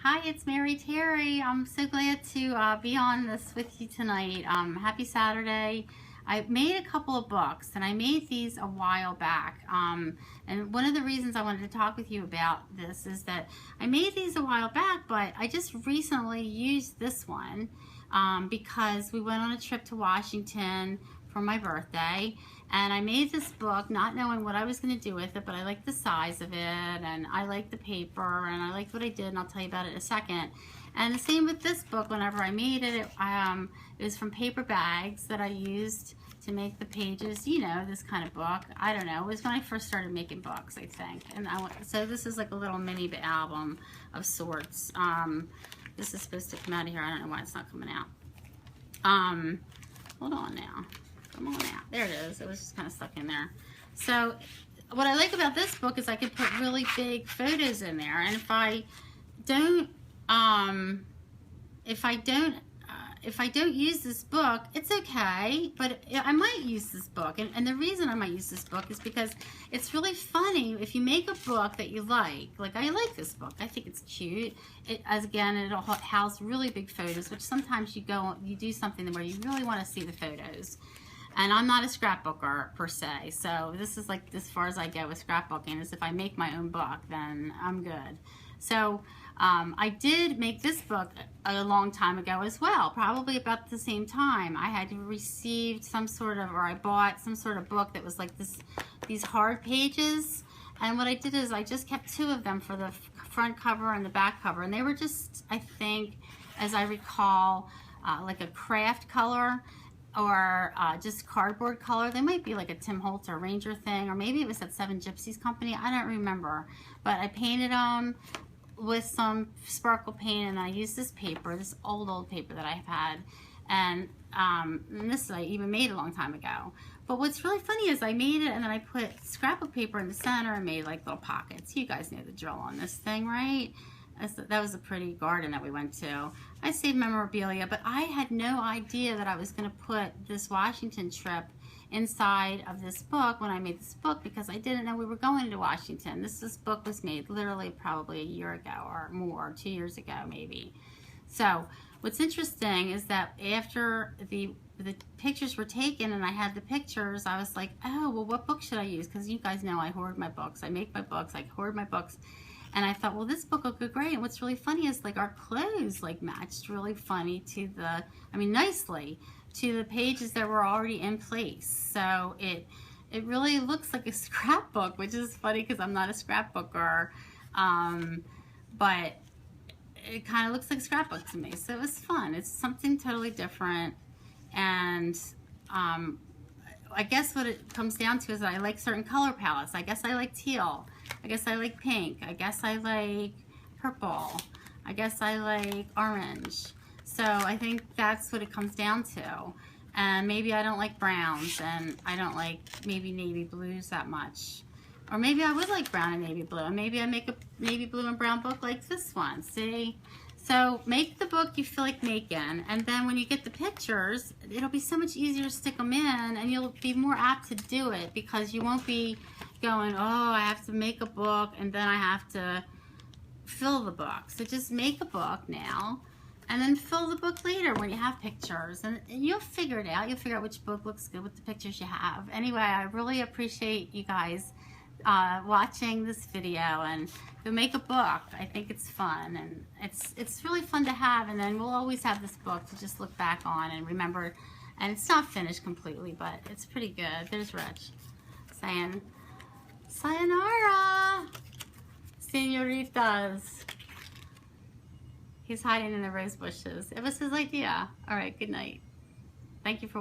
Hi, it's Mary Terry. I'm so glad to be on this with you tonight. Happy Saturday. I made a couple of books, and I made these a while back. And one of the reasons I wanted to talk with you about this is that I made these a while back, but I just recently used this one because we went on a trip to Washington for my birthday, and I made this book not knowing what I was going to do with it, but I liked the size of it, and I liked the paper, and I liked what I did, and I'll tell you about it in a second. And the same with this book. Whenever I made it, it was from paper bags that I used to make the pages, you know, this kind of book. I don't know, it was when I first started making books, I think. And so this is like a little mini album of sorts. This is supposed to come out of here. I don't know why it's not coming out. Hold on now. Come on out. There it is. It was just kind of stuck in there. So what I like about this book is I can put really big photos in there, and if I don't use this book, it's okay, but I might use this book. And the reason I might use this book is because it's really funny if you make a book that you like I like this book. I think it's cute. It'll house really big photos, which sometimes you do something where you really want to see the photos. And I'm not a scrapbooker per se, so this is like as far as I go with scrapbooking, is if I make my own book, then I'm good. So I did make this book a long time ago as well, probably about the same time. I had received I bought some sort of book that was like these hard pages, and what I did is I just kept two of them for the front cover and the back cover, and they were just, I think, as I recall, like a craft color, or just cardboard color. They might be like a Tim Holtz or Ranger thing, or maybe it was that Seven Gypsies company. I don't remember. But I painted them with some sparkle paint, and I used this paper, this old paper that I've had. And this I even made a long time ago. But what's really funny is I made it, and then I put scrapbook paper in the center and made like little pockets. You guys know the drill on this thing, right? That was a pretty garden that we went to. I saved memorabilia, but I had no idea that I was going to put this Washington trip inside of this book when I made this book, because I didn't know we were going to Washington. This book was made literally probably a year ago or more, 2 years ago maybe. So what's interesting is that after the pictures were taken and I had the pictures, I was like, oh, well, what book should I use? Because you guys know I hoard my books. I make my books. I hoard my books. And I thought, well, this book will go great. And what's really funny is like our clothes like matched really funny to nicely to the pages that were already in place. So it really looks like a scrapbook, which is funny because I'm not a scrapbooker. But it kind of looks like a scrapbook to me. So it was fun. It's something totally different. And I guess what it comes down to is that I like certain color palettes. I guess I like teal. I guess I like pink. I guess I like purple. I guess I like orange. So I think that's what it comes down to. And maybe I don't like browns, and I don't like maybe navy blues that much. Or maybe I would like brown and navy blue. And maybe I make a navy blue and brown book like this one. See? So make the book you feel like making, and then when you get the pictures, it'll be so much easier to stick them in, and you'll be more apt to do it, because you won't be going, oh, I have to make a book and then I have to fill the book. So just make a book now and then fill the book later when you have pictures, and you'll figure it out. You'll figure out which book looks good with the pictures you have. Anyway, I really appreciate you guys watching this video, and go make a book. I think it's fun, and it's really fun to have, and then we'll always have this book to just look back on and remember. And it's not finished completely, but it's pretty good. There's Rich saying sayonara, senoritas. He's hiding in the rose bushes. It was his idea. All right, good night. Thank you for